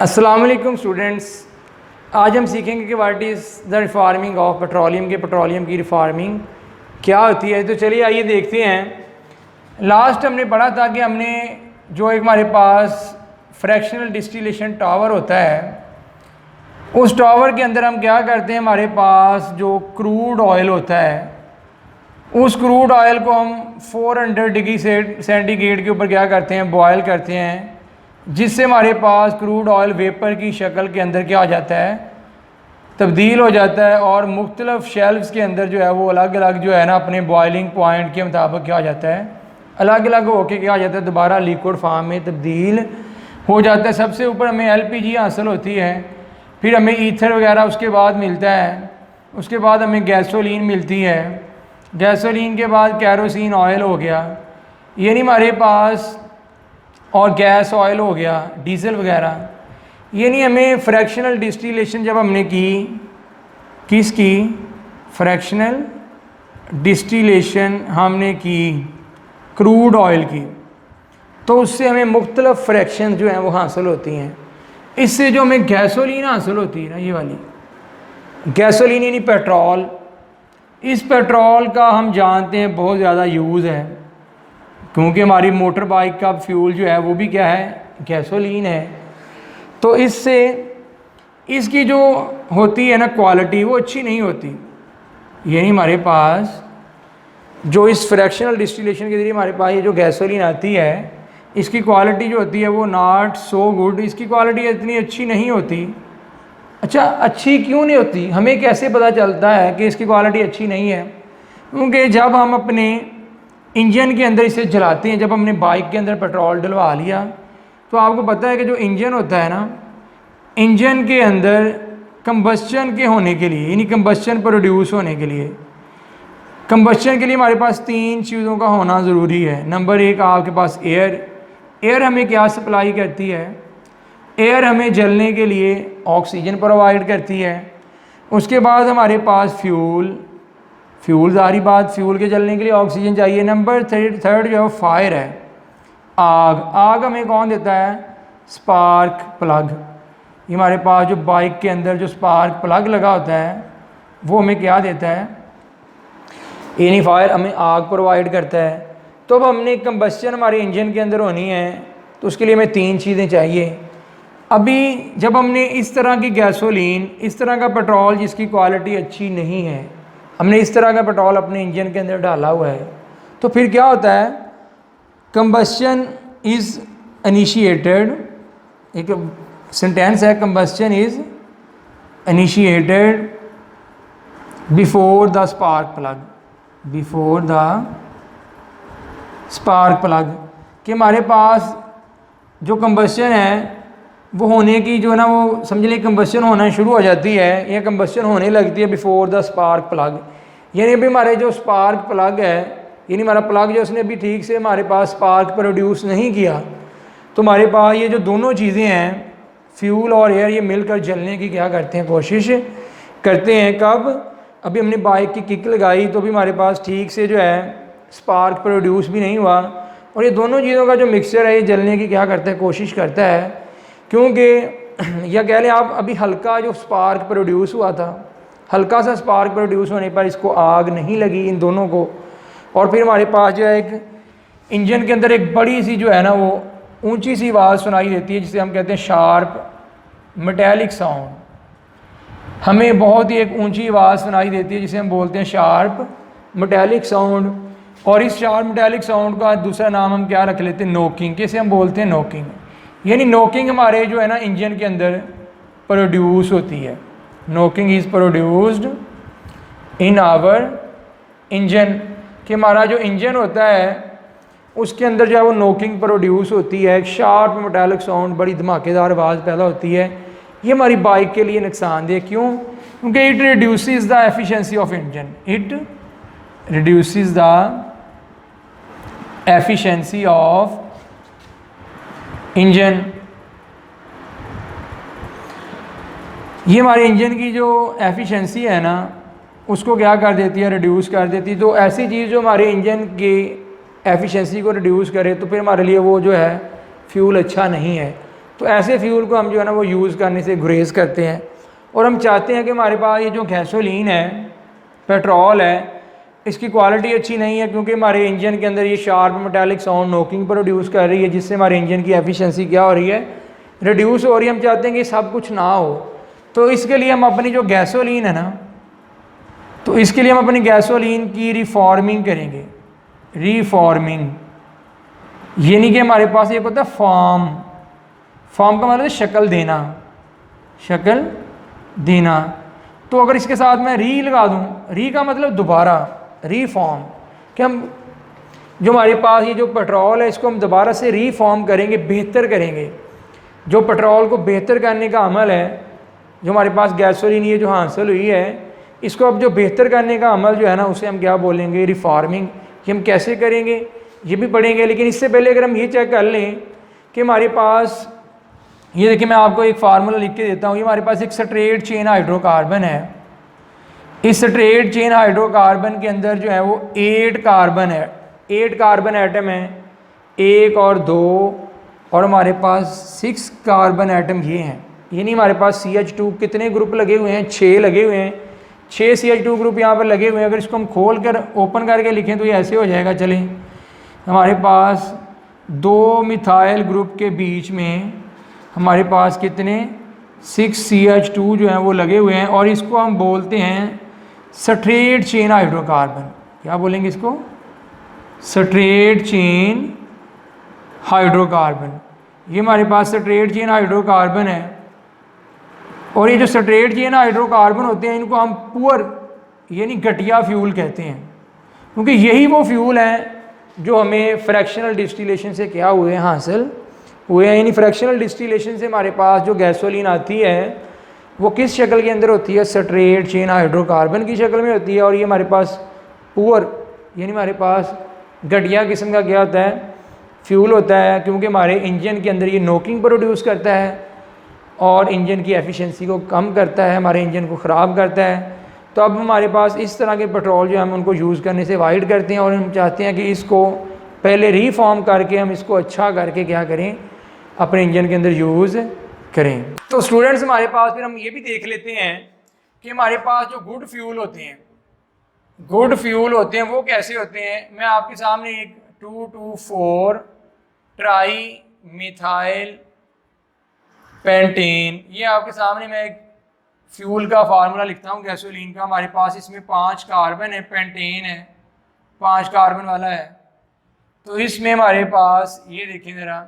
अस्सलाम वालेकुम स्टूडेंट्स, आज हम सीखेंगे कि what is the reforming of petroleum के पेट्रोलियम की रिफार्मिंग क्या होती है। तो चलिए आइए देखते हैं। लास्ट हमने पढ़ा था कि हमने जो एक हमारे पास फ्रैक्शनल डिस्टिलेशन टावर होता है, उस टावर के अंदर हम क्या करते हैं, हमारे पास जो क्रूड ऑयल होता है उस क्रूड ऑयल को हम 400 डिग्री सेंटीग्रेड के ऊपर क्या करते हैं, बॉयल करते हैं, जिससे हमारे पास क्रूड ऑयल वेपर की शक्ल के अंदर क्या हो जाता है, तब्दील हो जाता है और मुख्तलिफ शेल्फ्स के अंदर जो है वो अलग अलग जो है ना अपने बॉइलिंग पॉइंट के मुताबिक क्या हो जाता है, अलग अलग होके क्या हो जाता है, दोबारा लिक्विड फार्म में तब्दील हो जाता है। सबसे ऊपर हमें LPG हासिल होती है, फिर हमें ईथर वगैरह उसके बाद मिलता है, उसके बाद हमें गैसोलीन मिलती है, गैसोलीन के बाद कैरोसिन ऑयल हो गया, यानी हमारे पास, और गैस ऑयल हो गया, डीजल वगैरह। यानी हमें फ्रैक्शनल डिस्टिलेशन जब हमने की, किसकी, फ्रैक्शनल डिस्टिलेशन हमने की क्रूड ऑयल की, तो उससे हमें मुख्तलिफ फ्रैक्शन जो हैं वो हासिल होती हैं। इससे जो हमें गैसोलीन हासिल होती है ना, ये वाली गैसोलीन यानी पेट्रोल, इस पेट्रोल का हम जानते हैं बहुत ज़्यादा यूज़ है, क्योंकि हमारी मोटर बाइक का फ्यूल जो है वो भी क्या है, गैसोलीन है। तो इससे इसकी जो होती है ना क्वालिटी, वो अच्छी नहीं होती। यानी हमारे पास जो इस फ्रैक्शनल डिस्टिलेशन के ज़रिए हमारे पास ये जो गैसोलीन आती है, इसकी क्वालिटी जो होती है वो नॉट सो गुड, इसकी क्वालिटी इतनी अच्छी नहीं होती। अच्छा, अच्छी क्यों नहीं होती, हमें कैसे पता चलता है कि इसकी क्वालिटी अच्छी नहीं है? क्योंकि जब हम अपने इंजन के अंदर इसे जलाते हैं, जब हमने बाइक के अंदर पेट्रोल डलवा लिया, तो आपको पता है कि जो इंजन होता है ना, इंजन के अंदर कंबस्चन के होने के लिए, यानी कंबस्चन प्रोड्यूस होने के लिए, कंबस्चन के लिए हमारे पास 3 चीज़ों का होना ज़रूरी है। नंबर 1 आपके पास एयर हमें क्या सप्लाई करती है, एयर हमें जलने के लिए ऑक्सीजन प्रोवाइड करती है। उसके बाद हमारे पास फ्यूल ज़ाहिर बात, फ्यूल के जलने के लिए ऑक्सीजन चाहिए। नंबर थर्ड जो है फायर है, आग हमें कौन देता है, स्पार्क प्लग। ये हमारे पास जो बाइक के अंदर जो स्पार्क प्लग लगा होता है वो हमें क्या देता है, यानी फायर हमें आग प्रोवाइड करता है। तो अब हमने कंबस्चन हमारे इंजन के अंदर होनी है, तो उसके लिए हमें 3 चीज़ें चाहिए। अभी जब हमने इस तरह की गैसोलीन, इस तरह का पेट्रोल जिसकी क्वालिटी अच्छी नहीं है, हमने इस तरह का पेट्रोल अपने इंजन के अंदर डाला हुआ है, तो फिर क्या होता है, कंबस्चन इज़ इनिशिएटेड, एक सेंटेंस है, combustion is initiated before the spark plug, before the spark plug, कि हमारे पास जो कंबस्चन है वो होने की जो है ना, वो समझ लें कंबस्चन होना शुरू हो जाती है या कंबस्चन होने लगती है बिफोर द स्पार्क प्लग। यानी अभी हमारे जो स्पार्क प्लग है, यानी हमारा प्लग जो उसने अभी ठीक से हमारे पास स्पार्क प्रोड्यूस नहीं किया, तो हमारे पास ये जो दोनों चीज़ें हैं, फ्यूल और एयर, ये मिलकर जलने की क्या करते हैं, कोशिश करते हैं। कब, अभी हमने बाइक की किक लगाई तो भी हमारे पास ठीक से जो है स्पार्क प्रोड्यूस भी नहीं हुआ, और ये दोनों चीज़ों का जो मिक्सचर है ये जलने की क्या करता है, कोशिश करता है। क्योंकि या कह लें आप, अभी हल्का जो स्पार्क प्रोड्यूस हुआ था, हल्का सा स्पार्क प्रोड्यूस होने पर इसको आग नहीं लगी इन दोनों को, और फिर हमारे पास जो है एक इंजन के अंदर एक बड़ी सी जो है ना वो ऊंची सी आवाज़ सुनाई देती है, जिसे हम कहते हैं शार्प मेटेलिक साउंड। हमें बहुत ही एक ऊंची आवाज़ सुनाई देती है जिसे हम बोलते हैं शार्प मेटेलिक साउंड। और इस शार्प मेटेलिक साउंड का दूसरा नाम हम क्या रख लेते हैं, नोकिंग, जिसे हम बोलते हैं नोकिंग। यानी नोकिंग हमारे जो है ना इंजन के अंदर प्रोड्यूस होती है, knocking is produced in our engine, कि हमारा जो इंजन होता है उसके अंदर जो है वो नोकिंग प्रोड्यूस होती है, एक शार्प मेटालिक साउंड, बड़ी धमाकेदार आवाज़ पैदा होती है। ये हमारी बाइक के लिए नुकसानदेह क्यों, क्योंकि it reduces the efficiency of engine, it reduces the efficiency of engine. ये हमारे इंजन की जो एफिशिएंसी है ना उसको क्या कर देती है, रिड्यूस कर देती है। तो ऐसी चीज़ जो हमारे इंजन की एफिशिएंसी को रिड्यूस करे, तो फिर हमारे लिए वो जो है फ्यूल अच्छा नहीं है। तो ऐसे फ्यूल को हम जो है ना वो यूज़ करने से गुरेज करते हैं। और हम चाहते हैं कि हमारे पास ये जो गैसोलीन है, पेट्रोल है, इसकी क्वालिटी अच्छी नहीं है क्योंकि हमारे इंजन के अंदर ये sharp metallic sound knocking produce कर रही है, जिससे हमारे इंजन की एफिशिएंसी क्या हो रही है, रिड्यूस हो रही है। हम चाहते हैं कि सब कुछ ना हो, तो इसके लिए हम अपनी जो गैसोलीन है ना, तो इसके लिए हम अपनी गैसोलीन की रिफॉर्मिंग करेंगे। रिफॉर्मिंग यानी कि हमारे पास एक होता है फॉर्म। फॉर्म का मतलब है शक्ल देना, शक्ल देना। तो अगर इसके साथ मैं री लगा दूं, री का मतलब दोबारा, रीफॉर्म, कि हम जो हमारे पास ये जो पेट्रोल है इसको हम दोबारा से रीफॉर्म करेंगे, बेहतर करेंगे। जो पेट्रोल को बेहतर करने का अमल है, जो हमारे पास गैसोलीन ये जो हासिल हुई है, इसको अब जो बेहतर करने का अमल जो है ना, उसे हम क्या बोलेंगे, रिफॉर्मिंग। ये हम कैसे करेंगे ये भी पढ़ेंगे, लेकिन इससे पहले अगर हम ये चेक कर लें कि हमारे पास, ये देखिए मैं आपको एक फार्मूला लिख के देता हूँ। ये हमारे पास एक स्ट्रेट चेन हाइड्रोकार्बन है। इस स्ट्रेट चेन हाइड्रोकार्बन के अंदर जो है वो 8 कार्बन है, 8 कार्बन एटम है, 1 और 2, और हमारे पास 6 कार्बन एटम ये हैं। यानी हमारे पास CH2 कितने ग्रुप लगे हुए हैं, 6 लगे हुए हैं, 6 CH2 ग्रुप यहाँ पर लगे हुए हैं। अगर इसको हम खोल कर ओपन करके लिखें तो ये ऐसे हो जाएगा। चलें, हमारे पास 2 मिथाइल ग्रुप के बीच में हमारे पास कितने 6 CH2 जो हैं वो लगे हुए हैं, और इसको हम बोलते हैं स्ट्रेट चेन हाइड्रोकार्बन। क्या बोलेंगे इसको, स्ट्रेट चेन हाइड्रोकार्बन। ये हमारे पास स्ट्रेट चेन हाइड्रोकार्बन है। और ये जो स्ट्रेट चेन हाइड्रोकार्बन होते हैं इनको हम पुअर यानी घटिया फ्यूल कहते हैं, क्योंकि यही वो फ्यूल हैं जो हमें फ्रैक्शनल डिस्टिलेशन से क्या हुए हैं, हासिल हुए हैं। यानी फ्रैक्शनल डिस्टिलेशन से हमारे पास जो गैसोलीन आती है वो किस शक्ल के अंदर होती है, स्ट्रेट चेन हाइड्रोकार्बन की शक्ल में होती है। और ये हमारे पास पुअर यानी हमारे पास घटिया किस्म का क्या होता है, फ्यूल होता है, क्योंकि हमारे इंजन के अंदर ये नोकिंग प्रोड्यूस करता है और इंजन की एफिशिएंसी को कम करता है, हमारे इंजन को ख़राब करता है। तो अब हमारे पास इस तरह के पेट्रोल जो हम उनको यूज़ करने से अवॉइड करते हैं, और हम चाहते हैं कि इसको पहले रीफॉर्म करके हम इसको अच्छा करके क्या करें, अपने इंजन के अंदर यूज़ करें। तो स्टूडेंट्स हमारे पास फिर हम ये भी देख लेते हैं कि हमारे पास जो गुड फ्यूल होते हैं, गुड फ्यूल होते हैं वो कैसे होते हैं। मैं आपके सामने एक 2,2,4 ट्राई मिथाइल पेंटेन, ये आपके सामने मैं एक फ्यूल का फार्मूला लिखता हूँ गैसोलीन का। हमारे पास इसमें 5 कार्बन है, पेंटेन है, 5 कार्बन वाला है। तो इसमें हमारे पास ये देखें ज़रा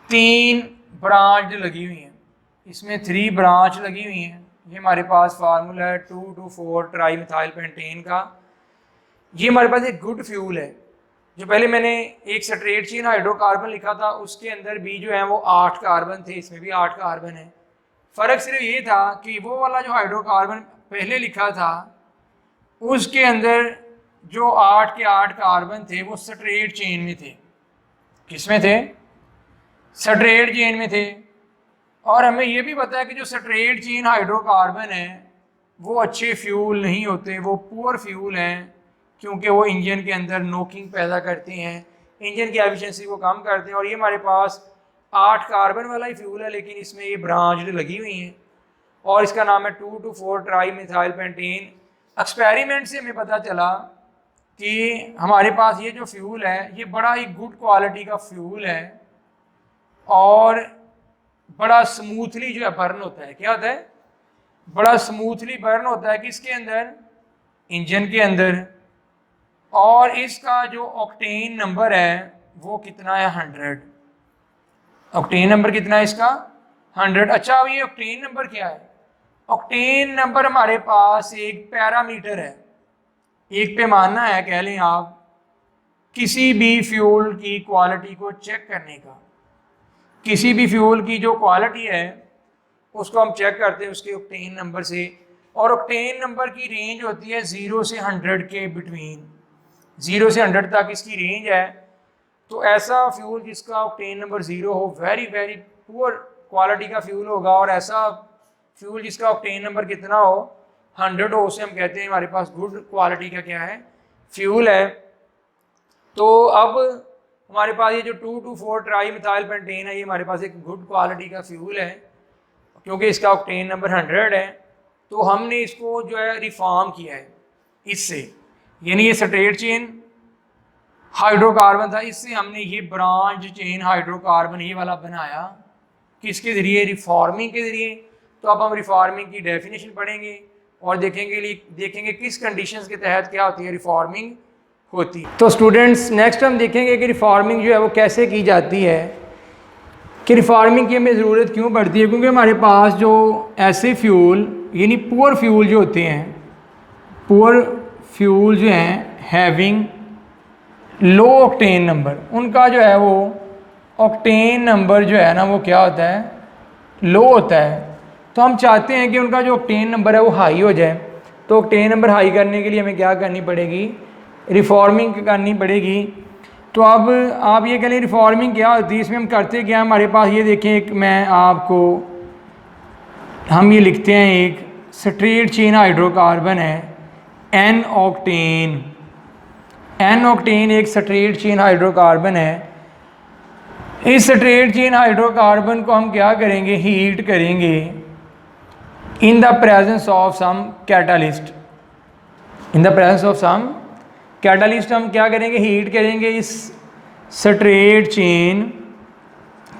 3 ब्रांच लगी हुई हैं, इसमें 3 ब्रांच लगी हुई हैं। ये हमारे पास फार्मूला है 2,2,4 ट्राई मिथाइल पेंटेन का। ये हमारे पास एक गुड फ्यूल है। जो पहले मैंने एक स्ट्रेट चेन हाइड्रोकार्बन लिखा था उसके अंदर भी जो है वो 8 कार्बन थे, इसमें भी 8 कार्बन है। फ़र्क सिर्फ ये था कि वो वाला जो हाइड्रोकार्बन पहले लिखा था उसके अंदर जो 8 के 8 कार्बन थे वो स्ट्रेट चेन में थे। किसमें थे, स्ट्रेट चेन में थे। और हमें ये भी पता है कि जो स्ट्रेट चेन हाइड्रोकार्बन है वो अच्छे फ्यूल नहीं होते, वो पुअर फ्यूल हैं, क्योंकि वो इंजन के अंदर नोकिंग पैदा करते हैं, इंजन की एफिशिएंसी को कम करते हैं। और ये हमारे पास 8 कार्बन वाला ही फ्यूल है, लेकिन इसमें ये ब्रांच लगी हुई हैं, और इसका नाम है 2,2,4 ट्राई मिथाइल पेंटेन। एक्सपेरिमेंट से हमें पता चला कि हमारे पास ये जो फ्यूल है ये बड़ा ही गुड क्वालिटी का फ्यूल है, और बड़ा स्मूथली जो है बर्न होता है। क्या होता है, बड़ा स्मूथली बर्न होता है। किसके अंदर, इंजन के अंदर। और इसका जो ऑक्टेन नंबर है वो कितना है, 100। ऑक्टेन नंबर कितना है इसका, 100। अच्छा, अब ये ऑक्टेन नंबर क्या है, ऑक्टेन नंबर हमारे पास एक पैरामीटर है, एक पैमाना है कह लें आप, किसी भी फ्यूल की क्वालिटी को चेक करने का। किसी भी फ्यूल की जो क्वालिटी है उसको हम चेक करते हैं उसके ऑक्टेन नंबर से, और ऑक्टेन नंबर की रेंज होती है 0 से 100 के बिटवीन। 0 से 100 तक इसकी रेंज है। तो ऐसा फ्यूल जिसका ऑक्टेन नंबर 0 हो, वेरी वेरी पुअर क्वालिटी का फ्यूल होगा, और ऐसा फ्यूल जिसका ऑक्टेन नंबर कितना हो, 100 हो, उसे हम कहते हैं हमारे पास गुड क्वालिटी का क्या है, फ्यूल है। तो अब हमारे पास ये जो 2,2,4 ट्राई मिथाइल पेंटेन है, ये हमारे पास एक गुड क्वालिटी का फ्यूल है क्योंकि इसका ऑक्टेन नंबर 100 है। तो हमने इसको जो है रिफॉर्म किया है इससे, यानी ये स्ट्रेट चेन हाइड्रोकार्बन था, इससे हमने ये ब्रांच चेन हाइड्रोकार्बन ये वाला बनाया, किसके ज़रिए? रिफॉर्मिंग के ज़रिए। तो अब हम रिफॉर्मिंग की डेफिनेशन पढ़ेंगे और देखेंगे किस कंडीशंस के तहत क्या होती है रिफॉर्मिंग होती है। तो स्टूडेंट्स नेक्स्ट हम देखेंगे कि रिफॉर्मिंग जो है वो कैसे की जाती है, कि रिफॉर्मिंग की हमें ज़रूरत क्यों पड़ती है। क्योंकि हमारे पास जो ऐसे फ्यूल यानी पुअर फ्यूल जो होते हैं, पुअर फ्यूल जो हैं हैविंग लो ऑक्टेन नंबर, उनका जो है वो ऑक्टेन नंबर जो है ना वो क्या होता है? लो होता है। तो हम चाहते हैं कि उनका जो ऑक्टेन नंबर है वो हाई हो जाए। तो ऑक्टेन नंबर हाई करने के लिए हमें क्या करनी पड़ेगी? रिफॉर्मिंग करनी पड़ेगी। तो अब आप ये कह लें रिफॉर्मिंग क्या होती है, इसमें हम करते क्या? हमारे पास ये देखें, एक मैं आपको हम ये लिखते हैं, एक स्ट्रेट चेन हाइड्रोकार्बन है एन ऑक्टेन। एन ऑक्टेन एक स्ट्रेट चेन हाइड्रोकार्बन है। इस स्ट्रेट चेन हाइड्रोकार्बन को हम क्या करेंगे? हीट करेंगे in the presence of some catalyst. In the presence of some catalyst हम क्या करेंगे? हीट करेंगे इस स्ट्रेट चेन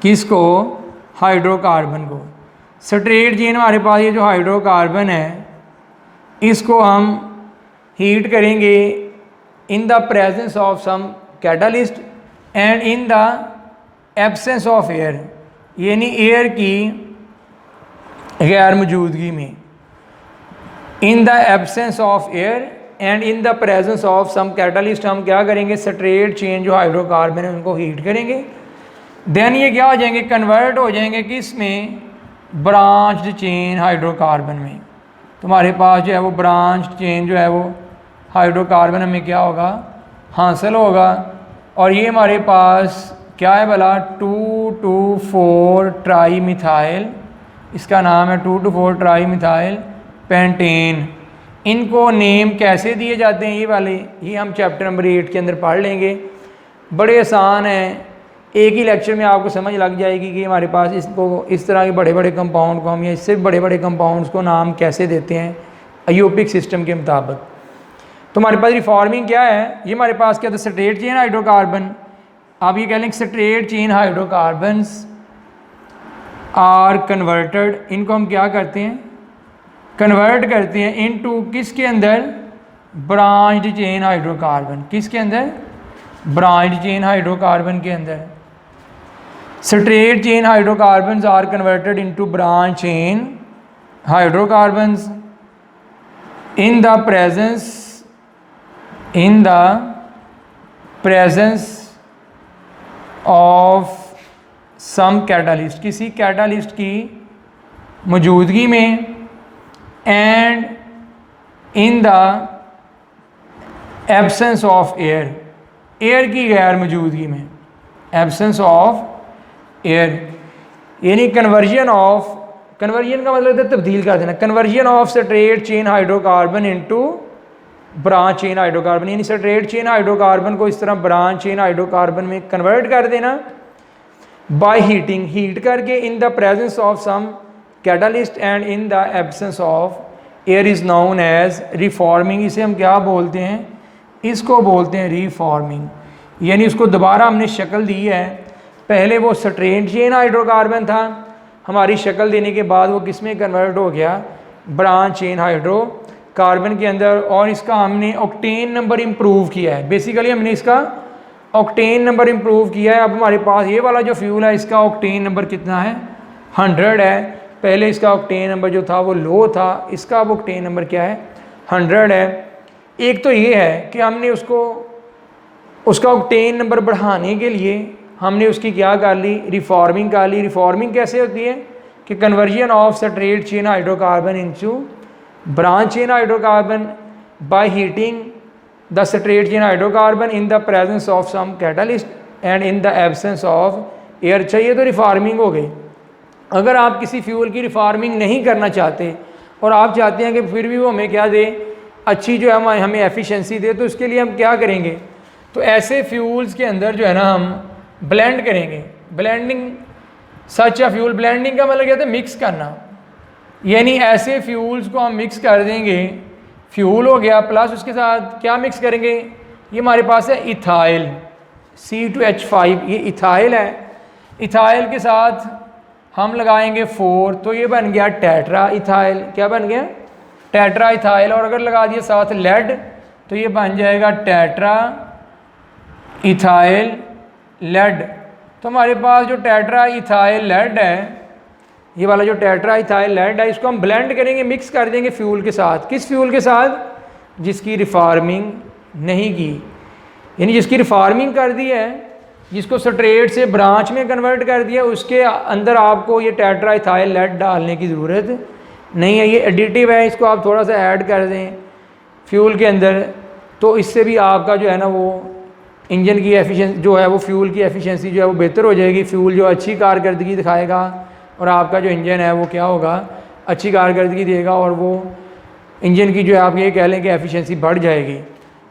किसको? हाइड्रोकार्बन को। स्ट्रेट चेन हमारे पास ये जो हाइड्रोकार्बन है इसको हम हीट करेंगे in the presence of some catalyst and in the absence of air, यानी एयर की गैर मौजूदगी में। In the absence of air and in the presence of some catalyst हम क्या करेंगे? स्ट्रेट चेन जो हाइड्रोकार्बन है उनको हीट करेंगे। देन ये क्या हो जाएंगे? कन्वर्ट हो जाएंगे किस में? ब्रांच्ड चेन हाइड्रोकार्बन में। तुम्हारे पास जो है वो ब्रांच चेन जो है वो हाइड्रोकार्बन हमें क्या होगा? हासिल होगा। और ये हमारे पास क्या है भला? 2,2,4 ट्राई मिथाइल, इसका नाम है 2,2,4 ट्राई मिथाइल पेंटेन। इनको नेम कैसे दिए जाते हैं ये वाले, ये हम चैप्टर नंबर 8 के अंदर पढ़ लेंगे। बड़े आसान हैं, एक ही लेक्चर में आपको समझ लग जाएगी कि हमारे पास इसको इस तरह के बड़े बड़े कंपाउंड को हम या इससे बड़े बड़े कंपाउंड्स को नाम कैसे देते हैं आयोपिक सिस्टम के मुताबिक। तो हमारे पास रिफॉर्मिंग क्या है? ये हमारे पास क्या था? Straight chain hydrocarbon. आप ये कह लें straight chain hydrocarbons are converted, इनको हम क्या करते हैं? कन्वर्ट करते हैं इनटू किसके अंदर? Branched chain hydrocarbon. किसके अंदर? ब्रांच्ड चेन हाइड्रोकार्बन के अंदर। Straight chain hydrocarbons are converted into branch chain hydrocarbons in the presence of some catalyst, किसी कैटालिस्ट की मौजूदगी में, and in the absence of air, air की गैर मौजूदगी में, एब्सेंस ऑफ एयर, यानी कन्वर्जन का मतलब है तब्दील कर देना। Conversion of straight chain hydrocarbon into branch chain hydrocarbon, यानी स्ट्रेट चेन हाइड्रोकार्बन को इस तरह ब्रांच चेन हाइड्रोकार्बन में कन्वर्ट कर देना बाय हीटिंग, हीट करके in the presence of some catalyst and in the absence of air is known as reforming. इसे हम क्या बोलते हैं? इसको बोलते हैं रिफॉर्मिंग, यानी उसको दोबारा हमने शक्ल दी है। पहले वो स्ट्रेट चेन हाइड्रोकार्बन था, हमारी शक्ल देने के बाद वो किस में कन्वर्ट हो गया? ब्रांच चेन हाइड्रोकार्बन के अंदर। और इसका हमने ऑक्टेन नंबर इम्प्रूव किया है। बेसिकली हमने इसका ऑक्टेन नंबर इम्प्रूव किया है। अब हमारे पास ये वाला जो फ्यूल है इसका ऑक्टेन नंबर कितना है? 100 है। पहले इसका ऑक्टेन नंबर जो था वो लो था, इसका अब ऑक्टेन नंबर क्या है? 100 है। एक तो ये है कि हमने उसका ऑक्टेन नंबर बढ़ाने के लिए हमने उसकी क्या कर ली? रिफॉर्मिंग कर ली। रिफॉर्मिंग कैसे होती है? कि conversion of straight chain hydrocarbon into branch chain hydrocarbon by heating the straight chain hydrocarbon in the presence of some catalyst and in the absence of air. चाहिए तो रिफॉर्मिंग हो गई। अगर आप किसी फ्यूल की रिफॉर्मिंग नहीं करना चाहते और आप चाहते हैं कि फिर भी वो हमें क्या दे? अच्छी जो है हमें एफिशिएंसी दे, तो उसके लिए हम क्या करेंगे? तो ऐसे फ्यूल्स के अंदर जो है ना हम ब्लेंड करेंगे। Blending such a fuel, blending का मतलब क्या होता है? मिक्स करना, यानी ऐसे फ्यूल्स को हम मिक्स कर देंगे। फ्यूल हो गया प्लस उसके साथ क्या मिक्स करेंगे? ये हमारे पास है इथाइल, C2H5, ये इथाइल है। इथाइल के साथ हम लगाएंगे 4, तो ये बन गया टेट्रा इथाइल। क्या बन गया? Tetra ethyl. और अगर लगा दिया साथ लेड तो ये बन जाएगा टेट्रा इथाइल लेड। तो हमारे पास जो टेट्रा इथाइल लेड है, ये वाला जो टेट्रा इथाइल लेड है, इसको हम ब्लेंड करेंगे, मिक्स कर देंगे फ्यूल के साथ। किस फ्यूल के साथ? जिसकी रिफार्मिंग नहीं की, यानी जिसकी रिफार्मिंग कर दी है, जिसको स्ट्रेट से ब्रांच में कन्वर्ट कर दिया, उसके अंदर आपको ये टेट्रा इथाइल लेड डालने की ज़रूरत नहीं है। ये एडिटिव है, इसको आप थोड़ा सा ऐड कर दें फ्यूल के अंदर, तो इससे भी आपका जो है ना वो इंजन की एफिशिएंसी जो है, वो फ्यूल की एफिशिएंसी जो है वो बेहतर हो जाएगी। फ्यूल जो अच्छी कारकर्दगी दिखाएगा और आपका जो इंजन है वो क्या होगा? अच्छी कारकर्दगी देगा, और वो इंजन की जो है आप ये कह लें कि एफिशिएंसी बढ़ जाएगी।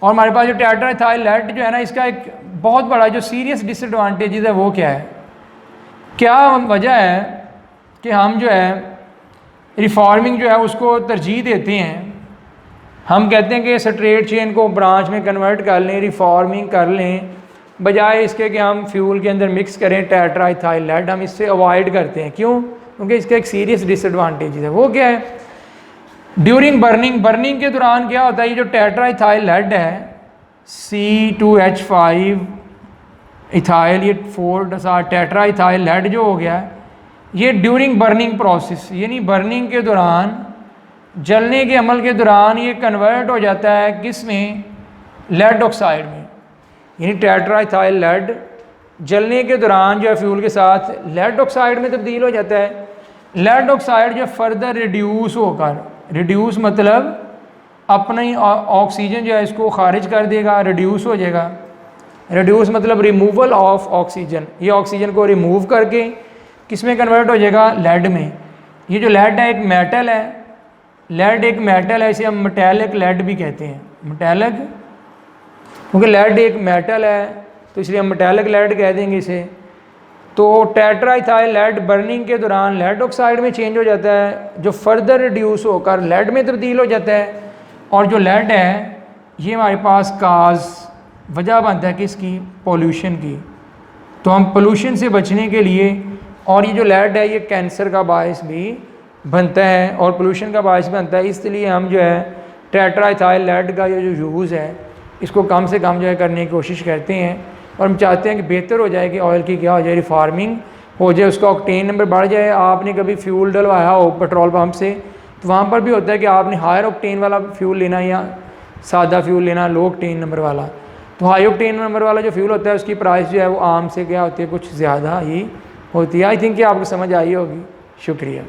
और हमारे पास जो टेट्रा इथाइल लेड जो है ना, इसका एक बहुत बड़ा जो सीरियस डिसएडवांटेज है वो क्या है? क्या वजह है कि हम जो है रिफॉर्मिंग जो है उसको तरजीह देते हैं। हम कहते हैं कि स्ट्रेट चेन को ब्रांच में कन्वर्ट कर लें, रिफॉर्मिंग कर लें, बजाय इसके कि हम फ्यूल के अंदर मिक्स करें टेट्रा इथाइल लेड। हम इससे अवॉइड करते हैं। क्यों? क्योंकि इसका एक सीरियस डिसएडवांटेज है। वो क्या है? ड्यूरिंग बर्निंग, बर्निंग के दौरान क्या होता है? ये जो टेट्रा इथाइल लेड है, C2H5 इथाइल, ये 4 टेट्रा इथाइल लेड जो हो गया, ये ड्यूरिंग बर्निंग प्रोसेस, यानी बर्निंग के दौरान, जलने के अमल के दौरान ये कन्वर्ट हो जाता है किस में? लेड ऑक्साइड में। यानी टेट्रा इथाइल लेड जलने के दौरान जो है फ्यूल के साथ लेड ऑक्साइड में तब्दील हो जाता है। लेड ऑक्साइड जो फर्दर रिड्यूस होकर, रिड्यूस मतलब अपनी ऑक्सीजन जो है इसको खारिज कर देगा, रिड्यूस हो जाएगा। रिड्यूस मतलब रिमूवल ऑफ ऑक्सीजन, ये ऑक्सीजन को रिमूव करके किस में कन्वर्ट हो जाएगा? लेड में। ये जो लेड है एक मेटल है, लेड एक मेटल है, इसे हम मेटेलिक लेड भी कहते हैं। मेटेलिक, क्योंकि लेड एक मेटल है तो इसलिए हम मेटेलिक लेड कह देंगे इसे। तो टेट्रा इथाइल लेड बर्निंग के दौरान लेड ऑक्साइड में चेंज हो जाता है, जो फर्दर रिड्यूस होकर लेड में तब्दील हो जाता है। और जो लेड है ये हमारे पास वजह बनता है किसकी? पोल्यूशन की। तो हम पोल्यूशन से बचने के लिए, और ये जो लेड है ये कैंसर का बायस भी बनता है और पोल्यूशन का बायस बनता है, इसलिए हम जो है टेट्रा इथाइल लेड का ये जो यूज़ है इसको कम से कम जो है करने की कोशिश करते हैं। और हम चाहते हैं कि बेहतर हो जाए कि ऑयल की क्या हो जाए, रिफार्मिंग हो जाए, उसका ऑक्टेन नंबर बढ़ जाए। आपने कभी फ्यूल डलवाया हो पेट्रोल पंप से, तो वहाँ पर भी होता है कि आपने हायर ऑक्टेन वाला फ्यूल लेना या सादा फ्यूल लेना, लो ऑक्टेन नंबर वाला। तो हाई ऑक्टेन नंबर वाला जो फ्यूल होता है उसकी प्राइस जो है वो आम से क्या होती है? कुछ ज़्यादा ही होती है। आई थिंक कि आपको समझ आई होगी। शुक्रिया।